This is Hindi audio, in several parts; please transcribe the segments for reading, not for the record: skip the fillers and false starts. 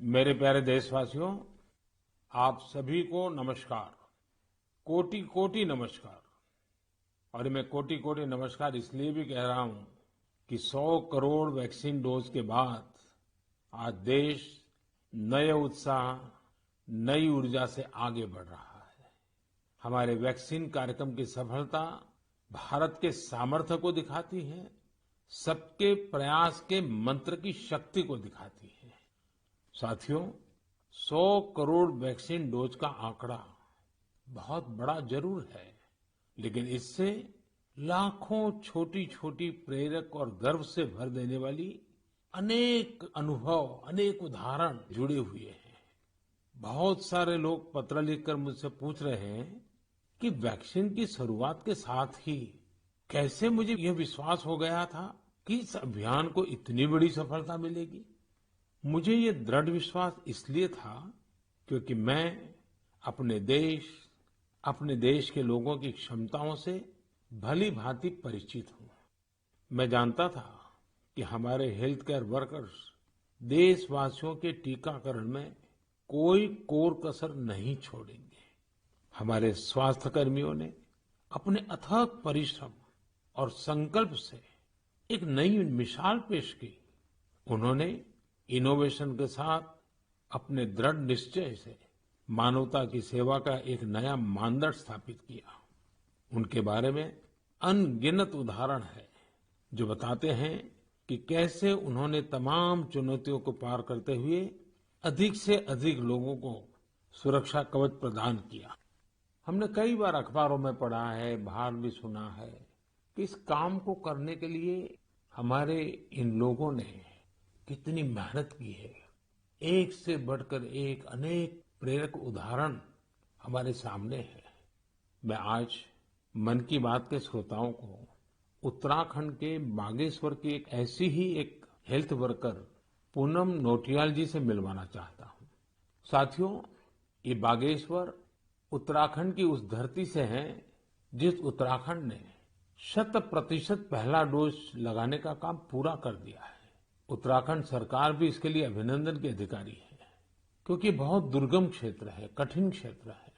मेरे प्यारे देशवासियों, आप सभी को नमस्कार। कोटि कोटि नमस्कार। और मैं कोटि कोटि नमस्कार इसलिए भी कह रहा हूं कि 100 करोड़ वैक्सीन डोज के बाद आज देश नए उत्साह, नई ऊर्जा से आगे बढ़ रहा है। हमारे वैक्सीन कार्यक्रम की सफलता भारत के सामर्थ्य को दिखाती है, सबके प्रयास के मंत्र की शक्ति को दिखाती है। साथियों, 100 करोड़ वैक्सीन डोज का आंकड़ा बहुत बड़ा जरूर है, लेकिन इससे लाखों छोटी छोटी प्रेरक और गर्व से भर देने वाली अनेक अनुभव, अनेक उदाहरण जुड़े हुए हैं। बहुत सारे लोग पत्र लिखकर मुझसे पूछ रहे हैं कि वैक्सीन की शुरुआत के साथ ही कैसे मुझे यह विश्वास हो गया था कि इस अभियान को इतनी बड़ी सफलता मिलेगी। मुझे ये दृढ़ विश्वास इसलिए था क्योंकि मैं अपने देश के लोगों की क्षमताओं से भली भांति परिचित हूं। मैं जानता था कि हमारे हेल्थ केयर वर्कर्स देशवासियों के टीकाकरण में कोई कोर कसर नहीं छोड़ेंगे। हमारे स्वास्थ्य कर्मियों ने अपने अथक परिश्रम और संकल्प से एक नई मिसाल पेश की। उन्होंने इनोवेशन के साथ अपने दृढ़ निश्चय से मानवता की सेवा का एक नया मानदंड स्थापित किया। उनके बारे में अनगिनत उदाहरण है जो बताते हैं कि कैसे उन्होंने तमाम चुनौतियों को पार करते हुए अधिक से अधिक लोगों को सुरक्षा कवच प्रदान किया। हमने कई बार अखबारों में पढ़ा है, बाहर भी सुना है कि इस काम को करने के लिए हमारे इन लोगों ने कितनी मेहनत की है। एक से बढ़कर एक अनेक प्रेरक उदाहरण हमारे सामने है। मैं आज मन की बात के श्रोताओं को उत्तराखंड के बागेश्वर की एक ऐसी ही एक हेल्थ वर्कर पूनम नौटियाल जी से मिलवाना चाहता हूं। साथियों, ये बागेश्वर उत्तराखंड की उस धरती से है जिस उत्तराखंड ने 100% पहला डोज लगाने का काम पूरा कर दिया है। उत्तराखंड सरकार भी इसके लिए अभिनंदन की अधिकारी है, क्योंकि बहुत दुर्गम क्षेत्र है, कठिन क्षेत्र है।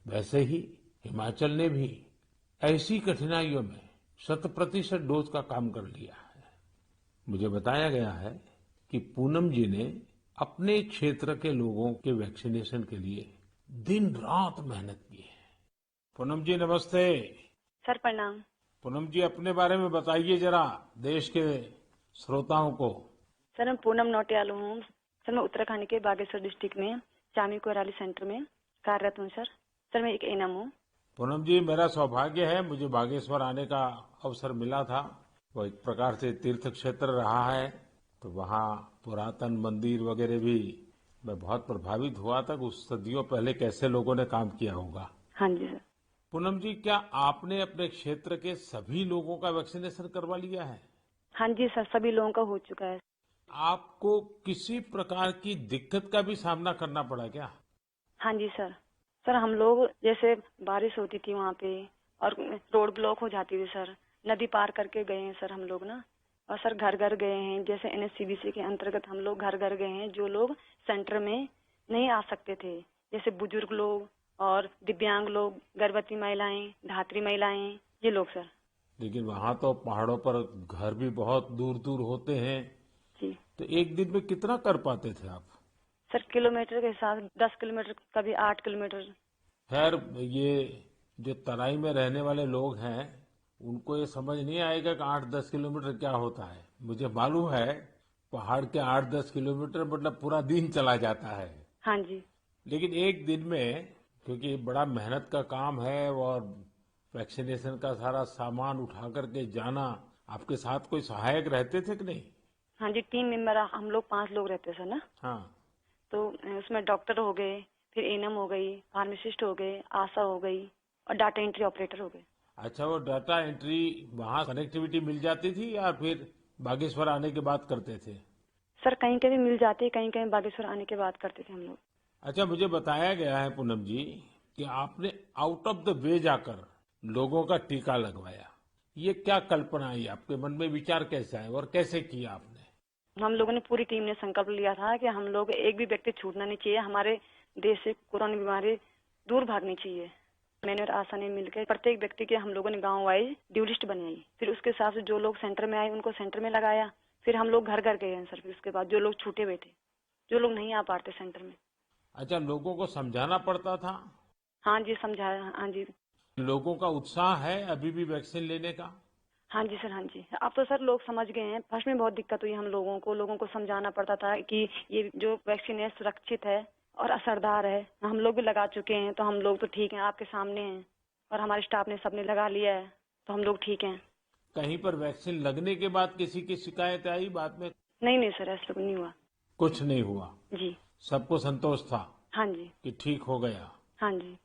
वैसे ही हिमाचल ने भी ऐसी कठिनाइयों में 100% डोज का काम कर लिया है। मुझे बताया गया है कि पूनम जी ने अपने क्षेत्र के लोगों के वैक्सीनेशन के लिए दिन रात मेहनत की है। पूनम जी नमस्ते। सर प्रणाम। पूनम जी, अपने बारे में बताइए जरा देश के श्रोताओं को। सर मैं पूनम नौटियाल हूँ। सर मैं उत्तराखंड के बागेश्वर डिस्ट्रिक्ट में चामी कोराली सेंटर में कार्यरत हूँ। सर मैं एक एएनएम हूँ। पूनम जी, मेरा सौभाग्य है, मुझे बागेश्वर आने का अवसर मिला था। वो एक प्रकार से तीर्थ क्षेत्र रहा है, तो वहाँ पुरातन मंदिर वगैरह भी मैं बहुत प्रभावित हुआ था कि उस सदियों पहले कैसे लोगों ने काम किया होगा। हाँ जी सर। पूनम जी, क्या आपने अपने क्षेत्र के सभी लोगों का वैक्सीनेशन करवा लिया है? हाँ जी सर, सभी लोगों का हो चुका है। आपको किसी प्रकार की दिक्कत का भी सामना करना पड़ा क्या? हाँ जी सर। सर हम लोग जैसे बारिश होती थी वहाँ पे और रोड ब्लॉक हो जाती थी सर, नदी पार करके गए हैं सर हम लोग ना। और सर घर घर गए हैं, जैसे एनएचसीवीसी के अंतर्गत हम लोग घर घर गए हैं जो लोग सेंटर में नहीं आ सकते थे, जैसे बुजुर्ग लोग और दिव्यांग लोग, गर्भवती महिलाएं, धात्री महिलाएं, ये लोग सर। लेकिन वहाँ तो पहाड़ों पर घर भी बहुत दूर दूर होते हैं, जी तो एक दिन में कितना कर पाते थे आप? सर, किलोमीटर के हिसाब 10 किलोमीटर, कभी 8 किलोमीटर। खैर, ये जो तराई में रहने वाले लोग हैं उनको ये समझ नहीं आएगा कि 8-10 किलोमीटर क्या होता है। मुझे मालूम है पहाड़ के 8-10 किलोमीटर मतलब पूरा दिन चला जाता है। हाँ जी। लेकिन एक दिन में, क्योंकि बड़ा मेहनत का काम है और वैक्सीनेशन का सारा सामान उठा करके जाना, आपके साथ कोई सहायक रहते थे कि नहीं? हाँ जी, टीम मेंबर हम लोग 5 लोग रहते सर ना। हाँ। तो उसमें डॉक्टर हो गए, फिर एएनएम हो गई, फार्मासिस्ट हो गए, आशा हो गई और डाटा एंट्री ऑपरेटर हो गए। अच्छा, वो डाटा एंट्री वहाँ कनेक्टिविटी मिल जाती थी या फिर बागेश्वर आने के बाद करते थे? सर कहीं कहीं मिल जाते, कहीं कहीं बागेश्वर आने के बाद करते थे हम लोग। अच्छा, मुझे बताया गया है पूनम जी कि आपने आउट ऑफ द वे जाकर लोगों का टीका लगवाया। ये क्या कल्पना आई आपके मन में, विचार कैसे आया और कैसे किया आपने? हम लोगों ने पूरी टीम ने संकल्प लिया था कि हम लोग एक भी व्यक्ति छूटना नहीं चाहिए, हमारे देश से कोरोना बीमारी दूर भागनी चाहिए। मैंने और आशा ने मिलकर प्रत्येक व्यक्ति के हम लोगों ने गांव वाइज ड्यू लिस्ट बनाई। फिर उसके हिसाब से जो लोग सेंटर में आए उनको सेंटर में लगाया। फिर हम लोग घर घर गए हैं सर। फिर उसके बाद जो लोग छूटे हुए थे, जो लोग नहीं आ पाते सेंटर में। अच्छा, लोगों को समझाना पड़ता था? हाँ जी, समझाया। हाँ जी। लोगों का उत्साह है अभी भी वैक्सीन लेने का? हाँ जी सर, हाँ जी। अब तो सर लोग समझ गए हैं। फर्स्ट में बहुत दिक्कत हुई हम लोगों को समझाना पड़ता था कि ये जो वैक्सीन है सुरक्षित है और असरदार है। हम लोग भी लगा चुके हैं, तो हम लोग तो ठीक हैं, आपके सामने हैं। और हमारे स्टाफ ने सबने लगा लिया है, तो हम लोग ठीक हैं। कहीं पर वैक्सीन लगने के बाद किसी की शिकायत आई बाद में? नहीं नहीं सर, ऐसा कुछ नहीं हुआ। कुछ नहीं हुआ? जी। सबको संतोष था हाँ जी। कि ठीक हो गया? हाँ जी।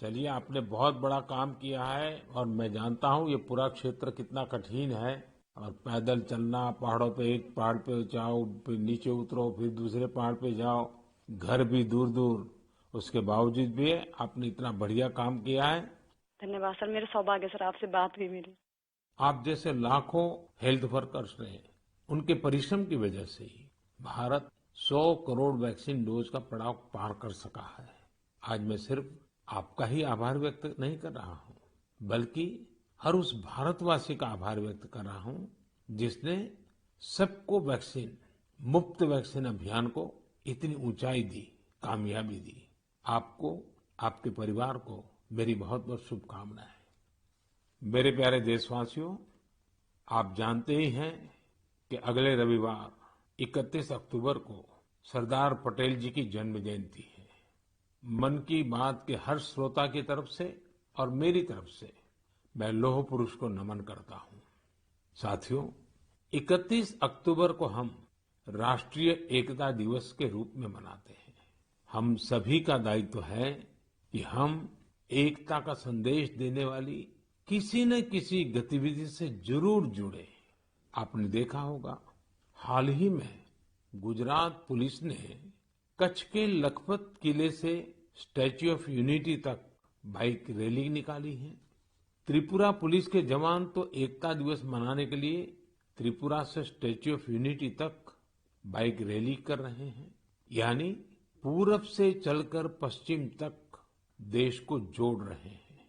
चलिए, आपने बहुत बड़ा काम किया है और मैं जानता हूँ ये पूरा क्षेत्र कितना कठिन है। और पैदल चलना, पहाड़ों पे, एक पहाड़ पे जाओ, फिर नीचे उतरो, फिर दूसरे पहाड़ पे जाओ, घर भी दूर दूर, उसके बावजूद भी आपने इतना बढ़िया काम किया है। धन्यवाद सर, मेरा सौभाग्य सर, आपसे बात हुई मेरी। आप जैसे लाखों हेल्थ वर्कर्स ने, उनके परिश्रम की वजह से ही भारत 100 करोड़ वैक्सीन डोज का पड़ाव पार कर सका है। आज मैं सिर्फ आपका ही आभार व्यक्त नहीं कर रहा हूँ, बल्कि हर उस भारतवासी का आभार व्यक्त कर रहा हूँ जिसने सबको वैक्सीन, मुफ्त वैक्सीन अभियान को इतनी ऊंचाई दी, कामयाबी दी। आपको, आपके परिवार को मेरी बहुत बहुत शुभकामनाएं। मेरे प्यारे देशवासियों, आप जानते ही हैं कि अगले रविवार 31 अक्टूबर को सरदार पटेल जी की जन्म जयंती है। मन की बात के हर श्रोता की तरफ से और मेरी तरफ से मैं लौह पुरुष को नमन करता हूँ। साथियों, 31 अक्टूबर को हम राष्ट्रीय एकता दिवस के रूप में मनाते हैं। हम सभी का दायित्व है कि हम एकता का संदेश देने वाली किसी न किसी गतिविधि से जरूर जुड़े। आपने देखा होगा, हाल ही में गुजरात पुलिस ने कच्छ के लखपत किले से स्टैच्यू ऑफ यूनिटी तक बाइक रैली निकाली है। त्रिपुरा पुलिस के जवान तो एकता दिवस मनाने के लिए त्रिपुरा से स्टैच्यू ऑफ यूनिटी तक बाइक रैली कर रहे हैं। यानी पूरब से चलकर पश्चिम तक देश को जोड़ रहे हैं।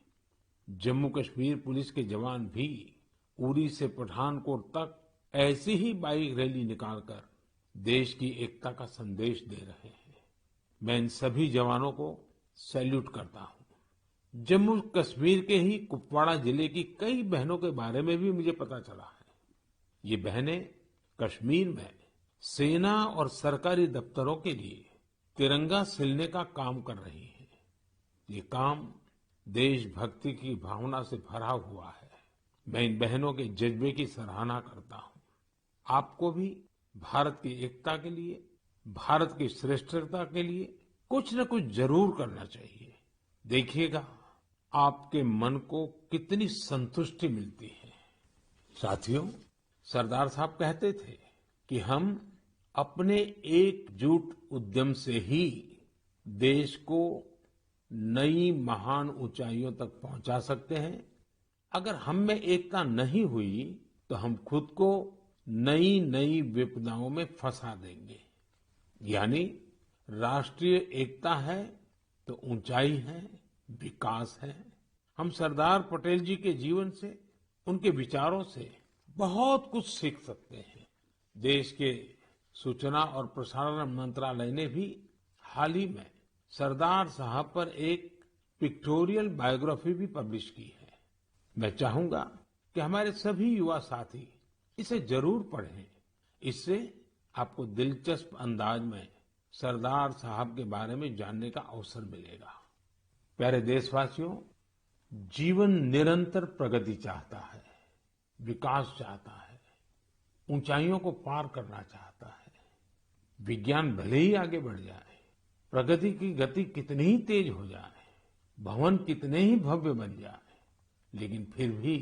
जम्मू कश्मीर पुलिस के जवान भी उरी से पठानकोट तक ऐसी ही बाइक रैली निकालकर देश की एकता का संदेश दे रहे हैं। मैं इन सभी जवानों को सैल्यूट करता हूँ। जम्मू कश्मीर के ही कुपवाड़ा जिले की कई बहनों के बारे में भी मुझे पता चला है। ये बहनें कश्मीर में सेना और सरकारी दफ्तरों के लिए तिरंगा सिलने का काम कर रही हैं। ये काम देशभक्ति की भावना से भरा हुआ है। मैं इन बहनों के जज्बे की सराहना करता हूँ। आपको भी भारत की एकता के लिए, भारत की श्रेष्ठता के लिए कुछ न कुछ जरूर करना चाहिए। देखिएगा, आपके मन को कितनी संतुष्टि मिलती है। साथियों, सरदार साहब कहते थे कि हम अपने एकजुट उद्यम से ही देश को नई महान ऊंचाइयों तक पहुंचा सकते हैं। अगर हम में एकता नहीं हुई तो हम खुद को नई नई विपदाओं में फंसा देंगे। यानी राष्ट्रीय एकता है तो ऊंचाई है, विकास है। हम सरदार पटेल जी के जीवन से, उनके विचारों से बहुत कुछ सीख सकते हैं। देश के सूचना और प्रसारण मंत्रालय ने भी हाल ही में सरदार साहब पर एक पिक्टोरियल बायोग्राफी भी पब्लिश की है। मैं चाहूंगा कि हमारे सभी युवा साथी इसे जरूर पढ़ें। इससे आपको दिलचस्प अंदाज में सरदार साहब के बारे में जानने का अवसर मिलेगा। प्यारे देशवासियों, जीवन निरंतर प्रगति चाहता है, विकास चाहता है, ऊंचाइयों को पार करना चाहता है। विज्ञान भले ही आगे बढ़ जाए, प्रगति की गति कितनी ही तेज हो जाए, भवन कितने ही भव्य बन जाए, लेकिन फिर भी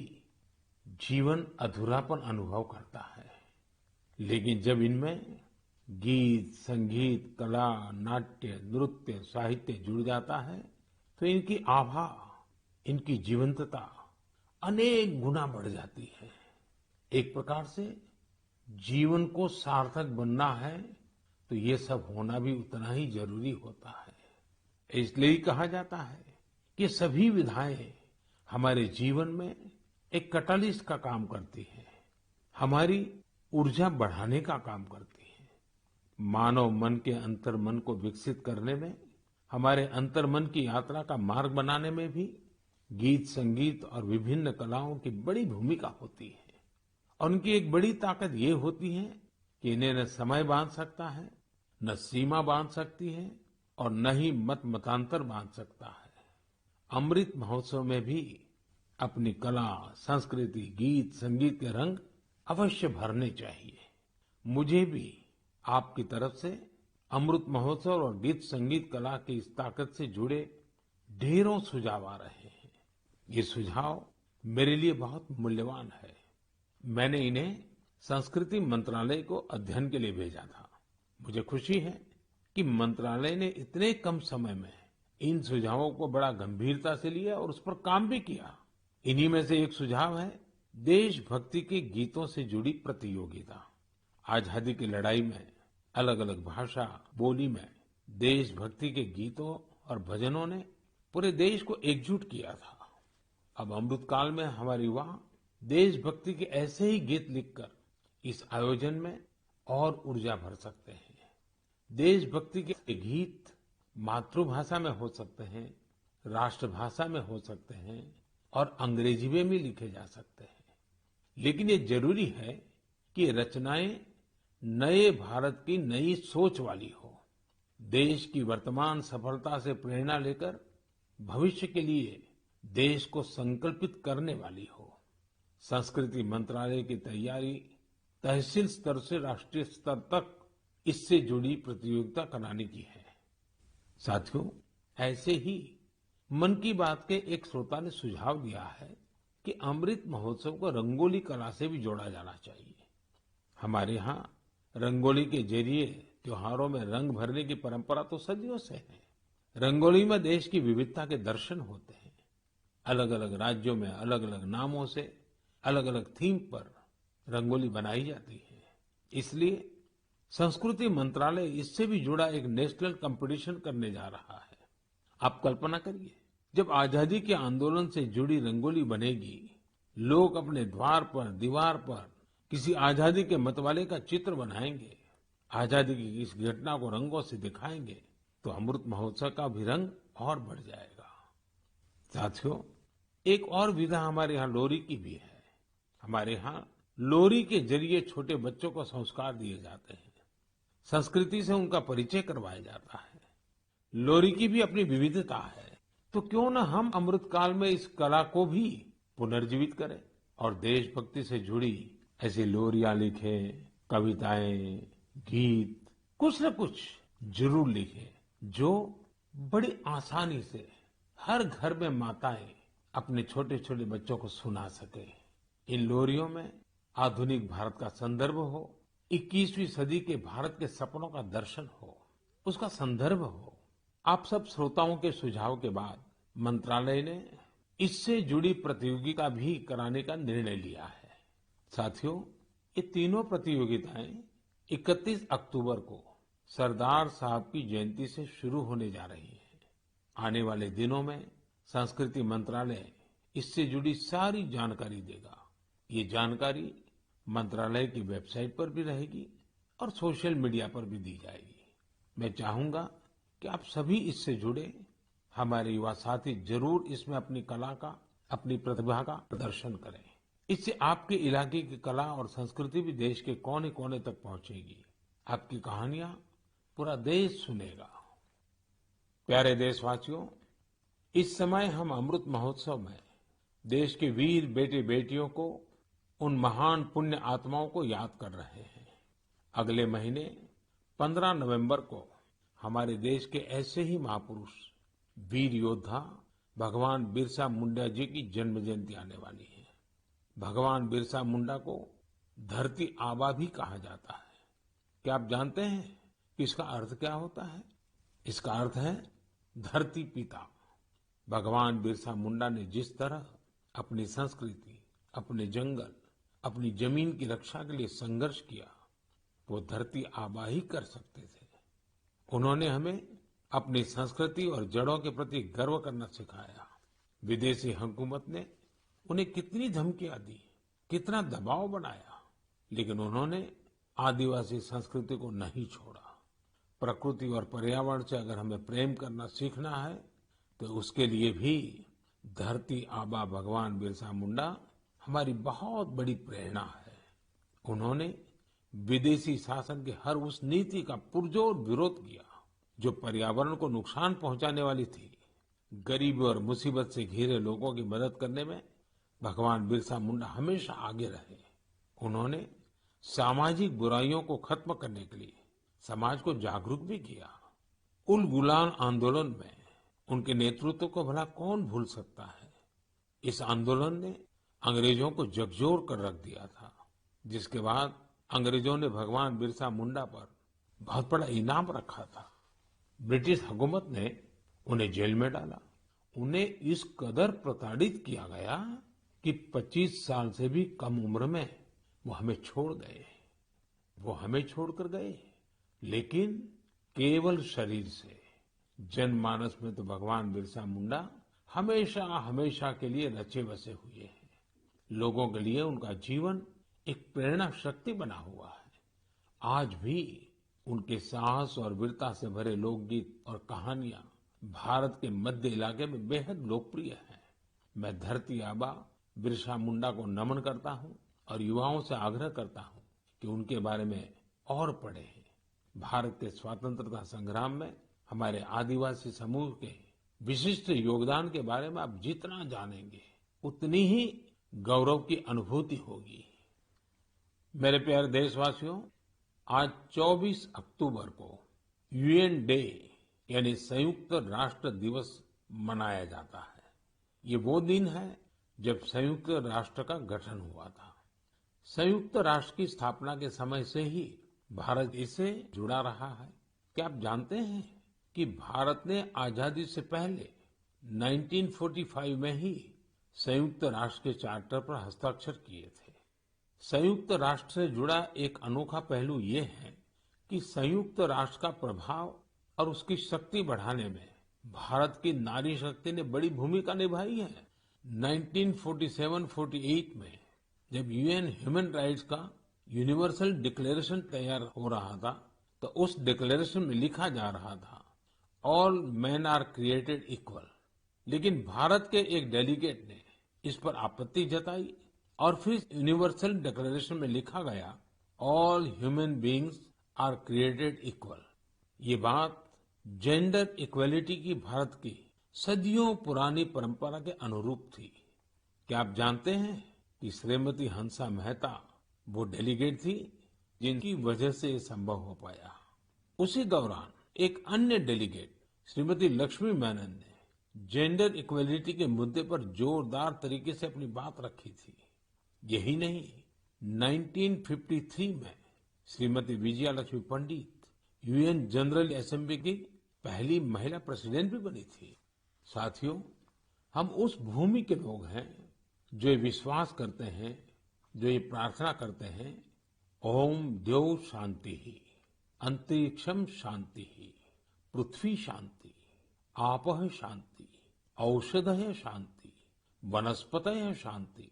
जीवन अधूरापन अनुभव करता है। लेकिन जब इनमें गीत, संगीत, कला, नाट्य, नृत्य, साहित्य जुड़ जाता है तो इनकी आभा, इनकी जीवंतता अनेक गुना बढ़ जाती है। एक प्रकार से जीवन को सार्थक बनना है तो ये सब होना भी उतना ही जरूरी होता है। इसलिए ही कहा जाता है कि सभी विधाएं हमारे जीवन में एक कैटलिस्ट का काम करती है, हमारी ऊर्जा बढ़ाने का काम करती है। मानव मन के अंतर्मन को विकसित करने में, हमारे अंतर्मन की यात्रा का मार्ग बनाने में भी गीत, संगीत और विभिन्न कलाओं की बड़ी भूमिका होती है। और उनकी एक बड़ी ताकत ये होती है कि इन्हें न समय बांध सकता है, न सीमा बांध सकती है और न ही मत मतांतर बांध सकता है। अमृत महोत्सव में भी अपनी कला, संस्कृति, गीत, संगीत के रंग अवश्य भरने चाहिए। मुझे भी आपकी तरफ से अमृत महोत्सव और गीत संगीत कला की इस ताकत से जुड़े ढेरों सुझाव आ रहे हैं। ये सुझाव मेरे लिए बहुत मूल्यवान है। मैंने इन्हें संस्कृति मंत्रालय को अध्ययन के लिए भेजा था। मुझे खुशी है कि मंत्रालय ने इतने कम समय में इन सुझावों को बड़ा गंभीरता से लिया और उस पर काम भी किया। इन्हीं में से एक सुझाव है देशभक्ति के गीतों से जुड़ी प्रतियोगिता। आजादी की लड़ाई में अलग अलग भाषा, बोली में देशभक्ति के गीतों और भजनों ने पूरे देश को एकजुट किया था। अब अमृतकाल में हमारे युवा देशभक्ति के ऐसे ही गीत लिखकर इस आयोजन में और ऊर्जा भर सकते हैं। देशभक्ति के गीत मातृभाषा में हो सकते हैं, राष्ट्रभाषा में हो सकते हैं और अंग्रेजी में भी लिखे जा सकते हैं। लेकिन ये जरूरी है कि ये रचनाएं नए भारत की नई सोच वाली हो, देश की वर्तमान सफलता से प्रेरणा लेकर भविष्य के लिए देश को संकल्पित करने वाली हो। संस्कृति मंत्रालय की तैयारी तहसील स्तर से राष्ट्रीय स्तर तक इससे जुड़ी प्रतियोगिता कराने की है। साथियों, ऐसे ही मन की बात के एक श्रोता ने सुझाव दिया है कि अमृत महोत्सव को रंगोली कला से भी जोड़ा जाना चाहिए। हमारे यहाँ रंगोली के जरिए त्योहारों में रंग भरने की परंपरा तो सदियों से है। रंगोली में देश की विविधता के दर्शन होते हैं। अलग अलग राज्यों में अलग अलग नामों से अलग अलग थीम पर रंगोली बनाई जाती है। इसलिए संस्कृति मंत्रालय इससे भी जुड़ा एक नेशनल कंपटीशन करने जा रहा है। आप कल्पना करिए, जब आजादी के आंदोलन से जुड़ी रंगोली बनेगी, लोग अपने द्वार पर, दीवार पर किसी आजादी के मतवाले का चित्र बनाएंगे, आजादी की इस घटना को रंगों से दिखाएंगे, तो अमृत महोत्सव का भी रंग और बढ़ जाएगा। साथियों, एक और विधा हमारे यहाँ लोरी की भी है। हमारे यहाँ लोरी के जरिए छोटे बच्चों को संस्कार दिए जाते हैं, संस्कृति से उनका परिचय करवाया जाता है। लोरी की भी अपनी विविधता है, तो क्यों न हम अमृतकाल में इस कला को भी पुनर्जीवित करें और देशभक्ति से जुड़ी ऐसी लोरियां लिखें, कविताएं, गीत, कुछ न कुछ जरूर लिखें, जो बड़ी आसानी से हर घर में माताएं अपने छोटे छोटे बच्चों को सुना सके। इन लोरियों में आधुनिक भारत का संदर्भ हो, 21वीं सदी के भारत के सपनों का दर्शन हो, उसका संदर्भ हो। आप सब श्रोताओं के सुझाव के बाद मंत्रालय ने इससे जुड़ी प्रतियोगिता भी कराने का निर्णय लिया है। साथियों, ये तीनों प्रतियोगिताएं 31 अक्टूबर को सरदार साहब की जयंती से शुरू होने जा रही हैं। आने वाले दिनों में संस्कृति मंत्रालय इससे जुड़ी सारी जानकारी देगा। ये जानकारी मंत्रालय की वेबसाइट पर भी रहेगी और सोशल मीडिया पर भी दी जाएगी। मैं चाहूंगा कि आप सभी इससे जुड़े, हमारे युवा साथी जरूर इसमें अपनी कला का, अपनी प्रतिभा का प्रदर्शन करें। इससे आपके इलाके की कला और संस्कृति भी देश के कोने कोने तक पहुंचेगी। आपकी कहानियां पूरा देश सुनेगा। प्यारे देशवासियों, इस समय हम अमृत महोत्सव में देश के वीर बेटे बेटियों को, उन महान पुण्य आत्माओं को याद कर रहे हैं। अगले महीने 15 नवंबर को हमारे देश के ऐसे ही महापुरुष, वीर योद्धा भगवान बिरसा मुंडा जी की जन्म जयंती आने वाली है। भगवान बिरसा मुंडा को धरती आबा भी कहा जाता है। क्या आप जानते हैं कि इसका अर्थ क्या होता है? इसका अर्थ है धरती पिता। भगवान बिरसा मुंडा ने जिस तरह अपनी संस्कृति, अपने जंगल, अपनी जमीन की रक्षा के लिए संघर्ष किया, वो धरती आबा ही कर सकते थे। उन्होंने हमें अपनी संस्कृति और जड़ों के प्रति गर्व करना सिखाया। विदेशी हुकूमत ने उन्हें कितनी धमकियां दी, कितना दबाव बनाया, लेकिन उन्होंने आदिवासी संस्कृति को नहीं छोड़ा। प्रकृति और पर्यावरण से अगर हमें प्रेम करना सीखना है, तो उसके लिए भी धरती आबा भगवान बिरसा मुंडा हमारी बहुत बड़ी प्रेरणा है। उन्होंने विदेशी शासन की हर उस नीति का पुरजोर विरोध किया जो पर्यावरण को नुकसान पहुंचाने वाली थी। गरीब और मुसीबत से घिरे लोगों की मदद करने में भगवान बिरसा मुंडा हमेशा आगे रहे। उन्होंने सामाजिक बुराइयों को खत्म करने के लिए समाज को जागरूक भी किया। उल गुलान आंदोलन में उनके नेतृत्व को भला कौन भूल सकता है। इस आंदोलन ने अंग्रेजों को झकझोर कर रख दिया था, जिसके बाद अंग्रेजों ने भगवान बिरसा मुंडा पर बहुत बड़ा इनाम रखा था। ब्रिटिश हुकूमत ने उन्हें जेल में डाला। उन्हें इस कदर प्रताड़ित किया गया कि 25 साल से भी कम उम्र में वो हमें छोड़ गए। वो हमें छोड़कर गए, लेकिन केवल शरीर से। जनमानस में तो भगवान बिरसा मुंडा हमेशा हमेशा के लिए रचे बसे हुए हैं। लोगों के लिए उनका जीवन एक प्रेरणा शक्ति बना हुआ है। आज भी उनके साहस और वीरता से भरे लोकगीत और कहानियां भारत के मध्य इलाके में बेहद लोकप्रिय हैं। मैं धरती आबा बिरसा मुंडा को नमन करता हूं और युवाओं से आग्रह करता हूं कि उनके बारे में और पढ़ें। भारत के स्वतंत्रता संग्राम में हमारे आदिवासी समूह के विशिष्ट योगदान के बारे में आप जितना जानेंगे, उतनी ही गौरव की अनुभूति होगी। मेरे प्यारे देशवासियों, आज 24 अक्टूबर को यूएन डे यानी संयुक्त राष्ट्र दिवस मनाया जाता है। ये वो दिन है जब संयुक्त राष्ट्र का गठन हुआ था। संयुक्त राष्ट्र की स्थापना के समय से ही भारत इससे जुड़ा रहा है। क्या आप जानते हैं कि भारत ने आजादी से पहले 1945 में ही संयुक्त राष्ट्र के चार्टर पर हस्ताक्षर किए थे। संयुक्त राष्ट्र से जुड़ा एक अनोखा पहलू ये है कि संयुक्त राष्ट्र का प्रभाव और उसकी शक्ति बढ़ाने में भारत की नारी शक्ति ने बड़ी भूमिका निभाई है। 1947-48 में जब यूएन ह्यूमन राइट्स का यूनिवर्सल डिक्लेरेशन तैयार हो रहा था, तो उस डिक्लेरेशन में लिखा जा रहा था all man are created equal. लेकिन भारत के एक डेलीगेट ने इस पर आपत्ति जताई और फिर यूनिवर्सल डिक्लेरेशन में लिखा गया all human beings are created equal. ये बात जेंडर इक्वलिटी की भारत की सदियों पुरानी परंपरा के अनुरूप थी। क्या आप जानते हैं कि श्रीमती हंसा मेहता वो डेलीगेट थी जिनकी वजह से ये संभव हो पाया। उसी दौरान एक अन्य डेलीगेट श्रीमती लक्ष्मी मेनन ने जेंडर इक्वलिटी के मुद्दे पर जोरदार तरीके से अपनी बात रखी थी। यही नहीं, 1953 में श्रीमती विजया लक्ष्मी पंडित यूएन जनरल असेंबली की पहली महिला प्रेसिडेंट भी बनी थी। साथियों, हम उस भूमि के लोग हैं जो ये विश्वास करते हैं, जो ये प्रार्थना करते हैं, ओम द्यौः शांति, अंतरिक्षम शांति, पृथ्वी शांति, आपः शांति, औषधयः शांति, वनस्पतयः शांति,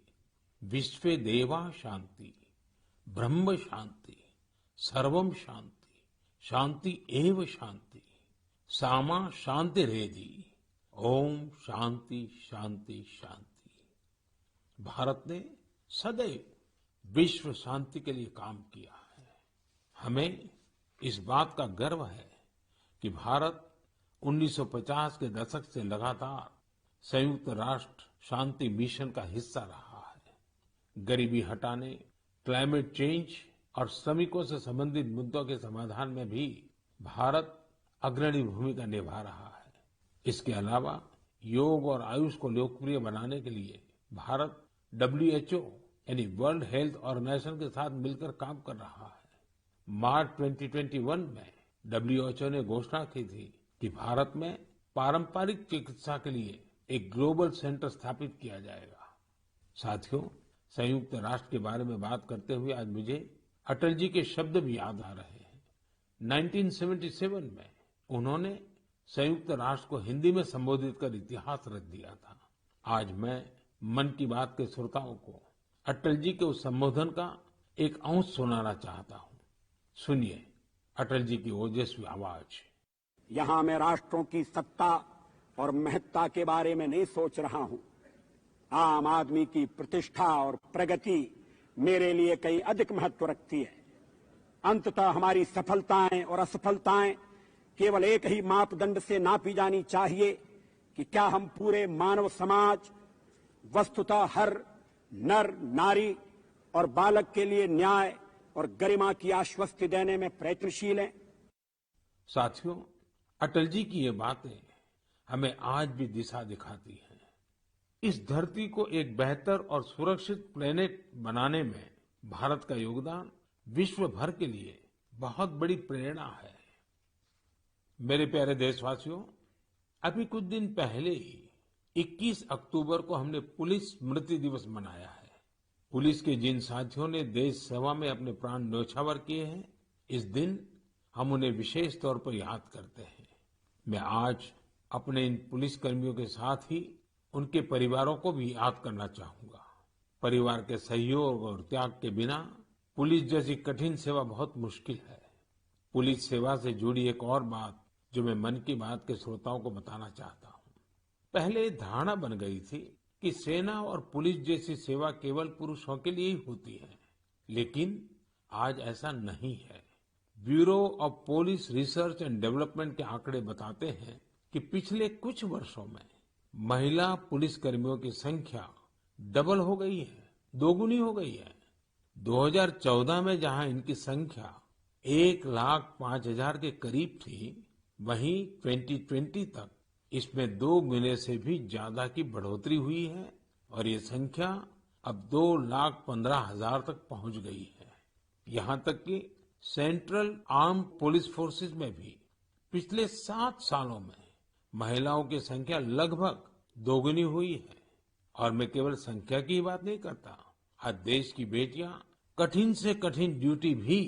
विश्वे देवा शांति, ब्रह्म शांति, सर्वम शांति, शांति एव शांति, सामा शांतिरेधि, ओम शांति शांति शांति। भारत ने सदैव विश्व शांति के लिए काम किया है। हमें इस बात का गर्व है कि भारत 1950 के दशक से लगातार संयुक्त राष्ट्र शांति मिशन का हिस्सा रहा है। गरीबी हटाने, क्लाइमेट चेंज और श्रमिकों से संबंधित मुद्दों के समाधान में भी भारत अग्रणी भूमिका निभा रहा है। इसके अलावा योग और आयुष को लोकप्रिय बनाने के लिए भारत WHO यानी वर्ल्ड हेल्थ ऑर्गेनाइजेशन के साथ मिलकर काम कर रहा है। मार्च 2021 में WHO ने घोषणा की थी कि भारत में पारंपरिक चिकित्सा के लिए एक ग्लोबल सेंटर स्थापित किया जाएगा। साथियों, संयुक्त राष्ट्र के बारे में बात करते हुए आज मुझे अटल जी के शब्द भी याद आ रहे हैं। 1977 में उन्होंने संयुक्त राष्ट्र को हिंदी में संबोधित कर इतिहास रच दिया था। आज मैं मन की बात के श्रोताओं को अटल जी के उस संबोधन का एक अंश सुनाना चाहता हूँ। सुनिए अटल जी की ओजस्वी आवाज। यहाँ मैं राष्ट्रों की सत्ता और महत्ता के बारे में नहीं सोच रहा हूँ। आम आदमी की प्रतिष्ठा और प्रगति मेरे लिए कहीं अधिक महत्व रखती है। अंततः हमारी सफलताएं और असफलताएं केवल एक ही मापदंड से नापी जानी चाहिए कि क्या हम पूरे मानव समाज, वस्तुतः हर नर नारी और बालक के लिए न्याय और गरिमा की आश्वस्ति देने में प्रयत्नशील हैं। साथियों, अटल जी की ये बातें हमें आज भी दिशा दिखाती हैं। इस धरती को एक बेहतर और सुरक्षित प्लेनेट बनाने में भारत का योगदान विश्व भर के लिए बहुत बड़ी प्रेरणा है। मेरे प्यारे देशवासियों, अभी कुछ दिन पहले ही 21 अक्टूबर को हमने पुलिस स्मृति दिवस मनाया है। पुलिस के जिन साथियों ने देश सेवा में अपने प्राण न्योछावर किए हैं, इस दिन हम उन्हें विशेष तौर पर याद करते हैं। मैं आज अपने इन पुलिसकर्मियों के साथ ही उनके परिवारों को भी याद करना चाहूंगा। परिवार के सहयोग और त्याग के बिना पुलिस जैसी कठिन सेवा बहुत मुश्किल है। पुलिस सेवा से जुड़ी एक और बात जो मैं मन की बात के श्रोताओं को बताना चाहता हूँ। पहले धारणा बन गई थी कि सेना और पुलिस जैसी सेवा केवल पुरुषों के लिए ही होती है, लेकिन आज ऐसा नहीं है। Bureau of police research and development के आंकड़े बताते हैं कि पिछले कुछ वर्षों में महिला पुलिसकर्मियों की संख्या डबल हो गई है, दोगुनी हो गई है। 2014 में जहां इनकी संख्या 1,05,000 के करीब थी, वहीं 2020 तक इसमें 2 गुने से भी ज्यादा की बढ़ोतरी हुई है और ये संख्या अब 2,15,000 तक पहुंच गई है। यहाँ तक कि सेंट्रल आर्म पुलिस फोर्सेस में भी पिछले 7 सालों में महिलाओं की संख्या लगभग दोगुनी हुई है। और मैं केवल संख्या की बात नहीं करता। आज देश की बेटियां कठिन से कठिन ड्यूटी भी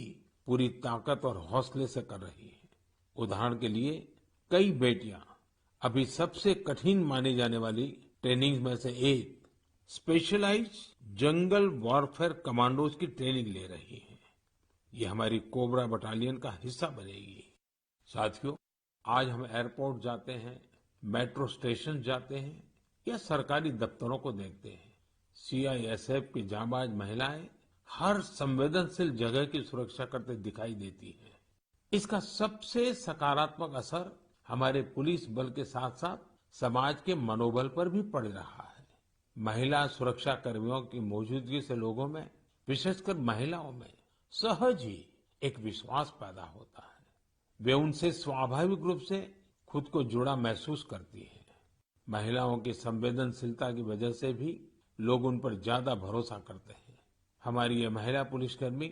पूरी ताकत और हौसले से कर रही हैं। उदाहरण के लिए कई बेटियां अभी सबसे कठिन मानी जाने वाली ट्रेनिंग में से एक स्पेशलाइज्ड जंगल वॉरफेयर कमांडोज की ट्रेनिंग ले रही हैं। ये हमारी कोबरा बटालियन का हिस्सा बनेगी। साथियों, आज हम एयरपोर्ट जाते हैं, मेट्रो स्टेशन जाते हैं या सरकारी दफ्तरों को देखते हैं। सीआईएसएफ की जांबाज महिलाएं हर संवेदनशील जगह की सुरक्षा करते दिखाई देती हैं। इसका सबसे सकारात्मक असर हमारे पुलिस बल के साथ साथ समाज के मनोबल पर भी पड़ रहा है। महिला सुरक्षा कर्मियों की मौजूदगी से लोगों में, विशेषकर महिलाओं में, सहज ही एक विश्वास पैदा होता है। वे उनसे स्वाभाविक रूप से खुद को जुड़ा महसूस करती हैं। महिलाओं की संवेदनशीलता की वजह से भी लोग उन पर ज्यादा भरोसा करते हैं। हमारी ये महिला पुलिसकर्मी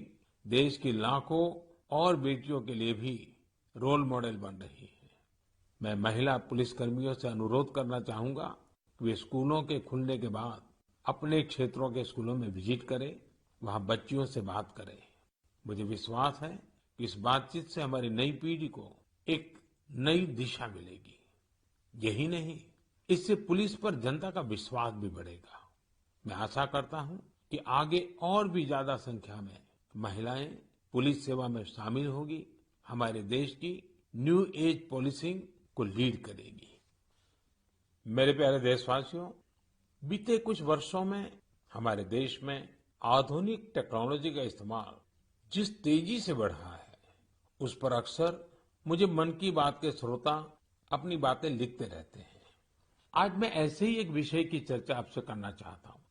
देश की लाखों और बेटियों के लिए भी रोल मॉडल बन रही है। मैं महिला पुलिसकर्मियों से अनुरोध करना चाहूंगा कि वे स्कूलों के खुलने के बाद अपने क्षेत्रों के स्कूलों में विजिट करें, वहां बच्चियों से बात करें। मुझे विश्वास है कि इस बातचीत से हमारी नई पीढ़ी को एक नई दिशा मिलेगी। यही नहीं, इससे पुलिस पर जनता का विश्वास भी बढ़ेगा। मैं आशा करता हूं कि आगे और भी ज्यादा संख्या में महिलाएं पुलिस सेवा में शामिल होगी, हमारे देश की न्यू एज पुलिसिंग को लीड करेगी। मेरे प्यारे देशवासियों, बीते कुछ वर्षों में हमारे देश में आधुनिक टेक्नोलॉजी का इस्तेमाल जिस तेजी से बढ़ा है, उस पर अक्सर मुझे मन की बात के श्रोता अपनी बातें लिखते रहते हैं। आज मैं ऐसे ही एक विषय की चर्चा आपसे करना चाहता हूं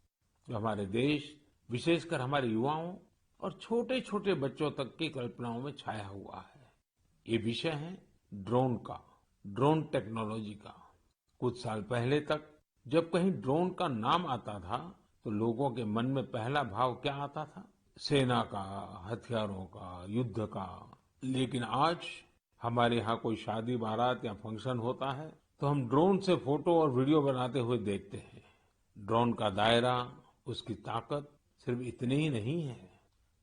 जो हमारे देश, विशेषकर हमारे युवाओं और छोटे छोटे बच्चों तक की कल्पनाओं में छाया हुआ है। ये विषय है ड्रोन टेक्नोलॉजी का। कुछ साल पहले तक जब कहीं ड्रोन का नाम आता था तो लोगों के मन में पहला भाव क्या आता था? सेना का, हथियारों का, युद्ध का। लेकिन आज हमारे यहाँ कोई शादी बारात या फंक्शन होता है तो हम ड्रोन से फोटो और वीडियो बनाते हुए देखते हैं। ड्रोन का दायरा, उसकी ताकत सिर्फ इतने ही नहीं है,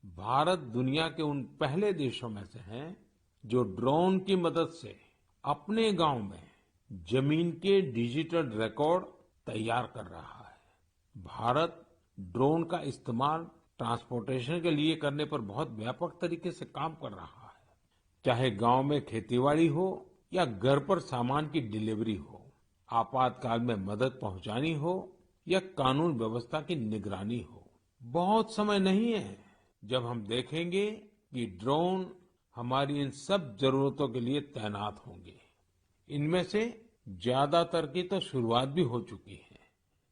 भारत दुनिया के उन पहले देशों में से है जो ड्रोन की मदद से अपने गांव में जमीन के डिजिटल रिकॉर्ड तैयार कर रहा है। भारत ड्रोन का इस्तेमाल ट्रांसपोर्टेशन के लिए करने पर बहुत व्यापक तरीके से काम कर रहा है। चाहे गांव में खेतीबाड़ी हो या घर पर सामान की डिलीवरी हो, आपातकाल में मदद पहुंचानी हो या कानून व्यवस्था की निगरानी हो, बहुत समय नहीं है जब हम देखेंगे कि ड्रोन हमारी इन सब जरूरतों के लिए तैनात होंगे। इनमें से ज्यादातर की तो शुरुआत भी हो चुकी है।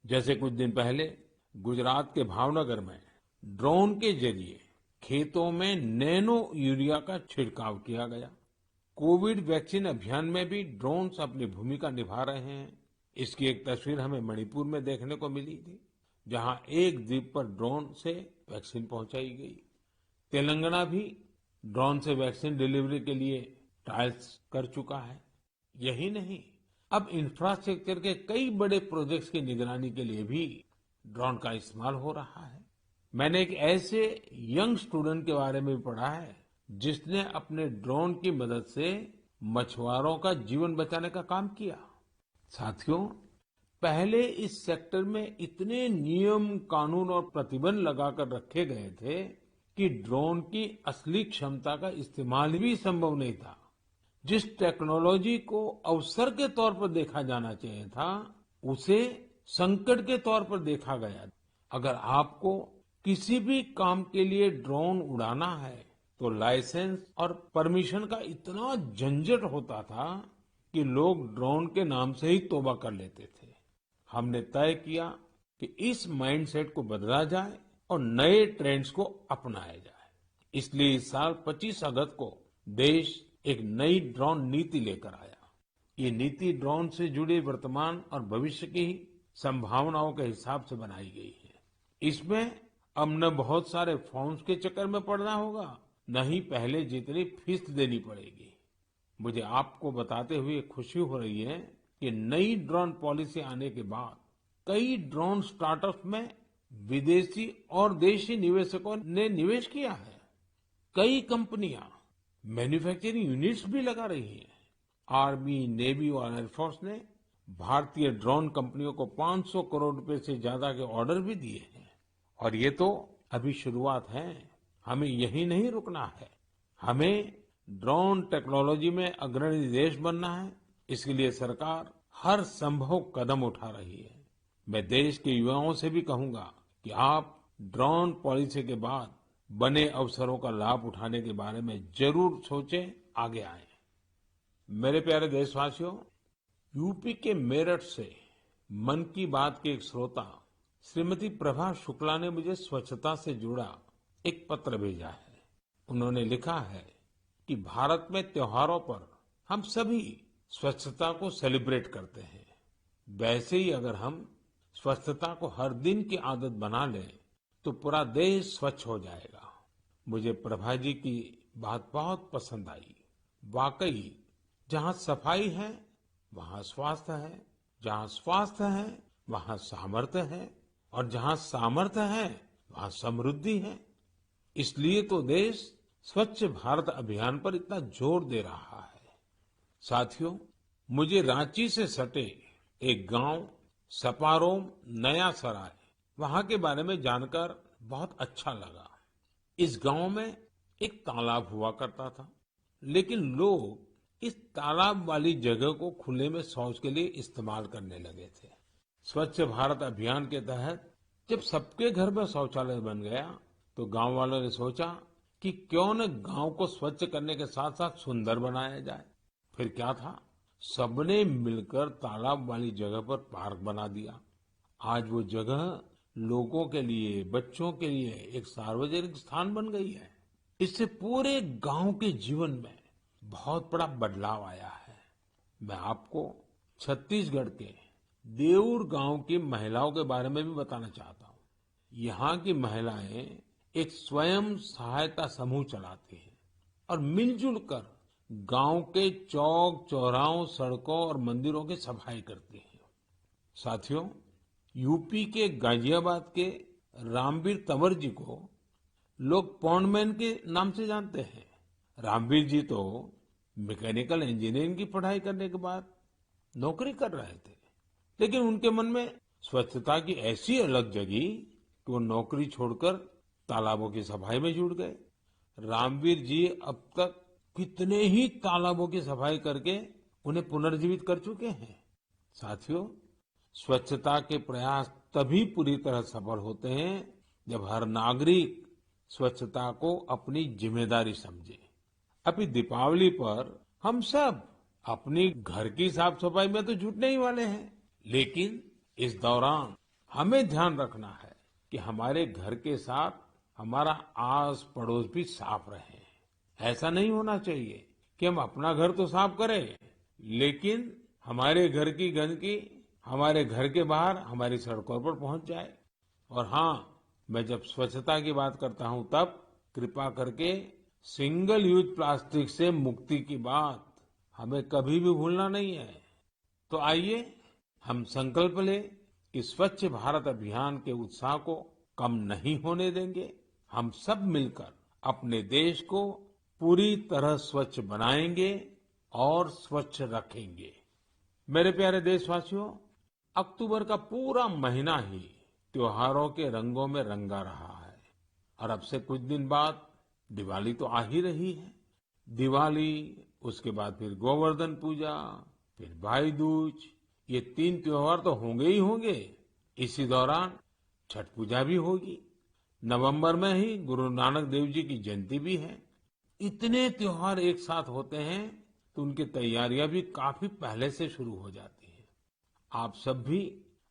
जैसे कुछ दिन पहले गुजरात के भावनगर में ड्रोन के जरिए खेतों में नैनो यूरिया का छिड़काव किया गया। कोविड वैक्सीन अभियान में भी ड्रोन्स अपनी भूमिका निभा रहे हैं। इसकी एक तस्वीर हमें मणिपुर में देखने को मिली थी, जहां एक द्वीप पर ड्रोन से वैक्सीन पहुंचाई गई। तेलंगाना भी ड्रोन से वैक्सीन डिलीवरी के लिए ट्रायल्स कर चुका है। यही नहीं, अब इंफ्रास्ट्रक्चर के कई बड़े प्रोजेक्ट्स की निगरानी के लिए भी ड्रोन का इस्तेमाल हो रहा है। मैंने एक ऐसे यंग स्टूडेंट के बारे में भी पढ़ा है जिसने अपने ड्रोन की मदद से मछुआरों का जीवन बचाने का काम किया। साथियों, पहले इस सेक्टर में इतने नियम, कानून और प्रतिबंध लगाकर रखे गए थे कि ड्रोन की असली क्षमता का इस्तेमाल भी संभव नहीं था। जिस टेक्नोलॉजी को अवसर के तौर पर देखा जाना चाहिए था, उसे संकट के तौर पर देखा गया। अगर आपको किसी भी काम के लिए ड्रोन उड़ाना है तो लाइसेंस और परमिशन का इतना झंझट होता था कि लोग ड्रोन के नाम से ही तौबा कर लेते थे। हमने तय किया कि इस माइंडसेट को बदला जाए और नए ट्रेंड्स को अपनाया जाए। इसलिए इस साल 25 अगस्त को देश एक नई ड्रोन नीति लेकर आया। ये नीति ड्रोन से जुड़े वर्तमान और भविष्य की संभावनाओं के हिसाब से बनाई गई है। इसमें अब न बहुत सारे फॉर्म्स के चक्कर में पड़ना होगा, न ही पहले जितनी फीस देनी पड़ेगी। मुझे आपको बताते हुए खुशी हो रही है कि नई ड्रोन पॉलिसी आने के बाद कई ड्रोन स्टार्टअप्स में विदेशी और देशी निवेशकों ने निवेश किया है। कई कंपनियां मैन्युफैक्चरिंग यूनिट्स भी लगा रही हैं। आर्मी, नेवी और एयरफोर्स ने भारतीय ड्रोन कंपनियों को 500 करोड़ रुपए से ज्यादा के ऑर्डर भी दिए हैं। और ये तो अभी शुरुआत है। हमें यही नहीं रुकना है। हमें ड्रोन टेक्नोलॉजी में अग्रणी देश बनना है। इसके लिए सरकार हर संभव कदम उठा रही है। मैं देश के युवाओं से भी कहूंगा कि आप ड्रोन पॉलिसी के बाद बने अवसरों का लाभ उठाने के बारे में जरूर सोचें, आगे आएं। मेरे प्यारे देशवासियों, यूपी के मेरठ से मन की बात के एक श्रोता श्रीमती प्रभा शुक्ला ने मुझे स्वच्छता से जुड़ा एक पत्र भेजा है। उन्होंने लिखा है कि भारत में त्योहारों पर हम सभी स्वच्छता को सेलिब्रेट करते हैं। वैसे ही अगर हम स्वच्छता को हर दिन की आदत बना लें तो पूरा देश स्वच्छ हो जाएगा। मुझे प्रभा जी की बात बहुत पसंद आई। वाकई जहाँ सफाई है वहाँ स्वास्थ्य है, जहाँ स्वास्थ्य है वहाँ सामर्थ्य है, और जहाँ सामर्थ्य है वहाँ समृद्धि है। इसलिए तो देश स्वच्छ भारत अभियान पर इतना जोर दे रहा है। साथियों, मुझे रांची से सटे एक गांव सपारोम नया सराय, वहां के बारे में जानकर बहुत अच्छा लगा। इस गांव में एक तालाब हुआ करता था, लेकिन लोग इस तालाब वाली जगह को खुले में शौच के लिए इस्तेमाल करने लगे थे। स्वच्छ भारत अभियान के तहत जब सबके घर में शौचालय बन गया तो गांव वालों ने सोचा कि क्यों न गांव को स्वच्छ करने के साथ साथ सुंदर बनाया जाए। फिर क्या था, सबने मिलकर तालाब वाली जगह पर पार्क बना दिया। आज वो जगह लोगों के लिए, बच्चों के लिए एक सार्वजनिक स्थान बन गई है। इससे पूरे गांव के जीवन में बहुत बड़ा बदलाव आया है। मैं आपको छत्तीसगढ़ के देऊर गांव की महिलाओं के बारे में भी बताना चाहता हूँ। यहाँ की महिलाएं एक स्वयं सहायता समूह चलाती हैं और मिलजुल कर गांव के चौक चौराहों, सड़कों और मंदिरों की सफाई करती हैं। साथियों, यूपी के गाजियाबाद के रामवीर तंवर जी को लोग पॉन्डमैन के नाम से जानते हैं। रामवीर जी तो मैकेनिकल इंजीनियरिंग की पढ़ाई करने के बाद नौकरी कर रहे थे, लेकिन उनके मन में स्वच्छता की ऐसी अलग जगी कि वो नौकरी छोड़कर तालाबों की सफाई में जुट गए। रामवीर जी अब तक कितने ही तालाबों की सफाई करके उन्हें पुनर्जीवित कर चुके हैं। साथियों, स्वच्छता के प्रयास तभी पूरी तरह सफल होते हैं जब हर नागरिक स्वच्छता को अपनी जिम्मेदारी समझे। अभी दीपावली पर हम सब अपनी घर की साफ सफाई में तो जुटने ही वाले हैं, लेकिन इस दौरान हमें ध्यान रखना है कि हमारे घर के साथ हमारा आस पड़ोस भी साफ रहे। ऐसा नहीं होना चाहिए कि हम अपना घर तो साफ करें, लेकिन हमारे घर की गंदगी हमारे घर के बाहर हमारी सड़कों पर पहुंच जाए। और हाँ, मैं जब स्वच्छता की बात करता हूं तब कृपा करके सिंगल यूज प्लास्टिक से मुक्ति की बात हमें कभी भी भूलना नहीं है। तो आइए हम संकल्प लें कि स्वच्छ भारत अभियान के उत्साह को कम नहीं होने देंगे। हम सब मिलकर अपने देश को पूरी तरह स्वच्छ बनाएंगे और स्वच्छ रखेंगे। मेरे प्यारे देशवासियों, अक्टूबर का पूरा महीना ही त्योहारों के रंगों में रंगा रहा है और अब से कुछ दिन बाद दिवाली तो आ ही रही है। दिवाली, उसके बाद फिर गोवर्धन पूजा, फिर भाई दूज, ये 3 त्योहार तो होंगे ही होंगे। इसी दौरान छठ पूजा भी होगी। नवंबर में ही गुरु नानक देव जी की जयंती भी है। इतने त्योहार एक साथ होते हैं तो उनकी तैयारियां भी काफी पहले से शुरू हो जाती हैं। आप सब भी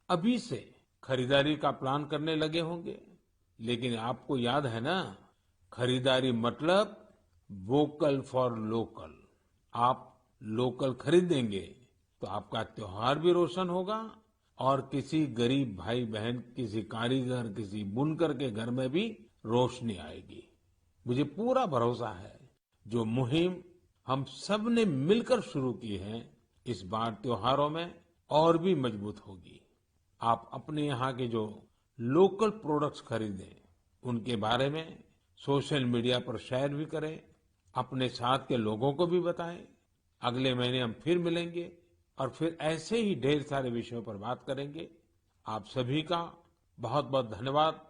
अभी से खरीदारी का प्लान करने लगे होंगे, लेकिन आपको याद है ना, खरीदारी मतलब वोकल फॉर लोकल। आप लोकल खरीदेंगे तो आपका त्योहार भी रोशन होगा और किसी गरीब भाई बहन, किसी कारीगर, किसी बुनकर के घर में भी रोशनी आएगी। मुझे पूरा भरोसा है जो मुहिम हम सब ने मिलकर शुरू की है, इस बार त्योहारों में और भी मजबूत होगी। आप अपने यहाँ के जो लोकल प्रोडक्ट्स खरीदें, उनके बारे में सोशल मीडिया पर शेयर भी करें, अपने साथ के लोगों को भी बताएं। अगले महीने हम फिर मिलेंगे और फिर ऐसे ही ढेर सारे विषयों पर बात करेंगे। आप सभी का बहुत बहुत धन्यवाद।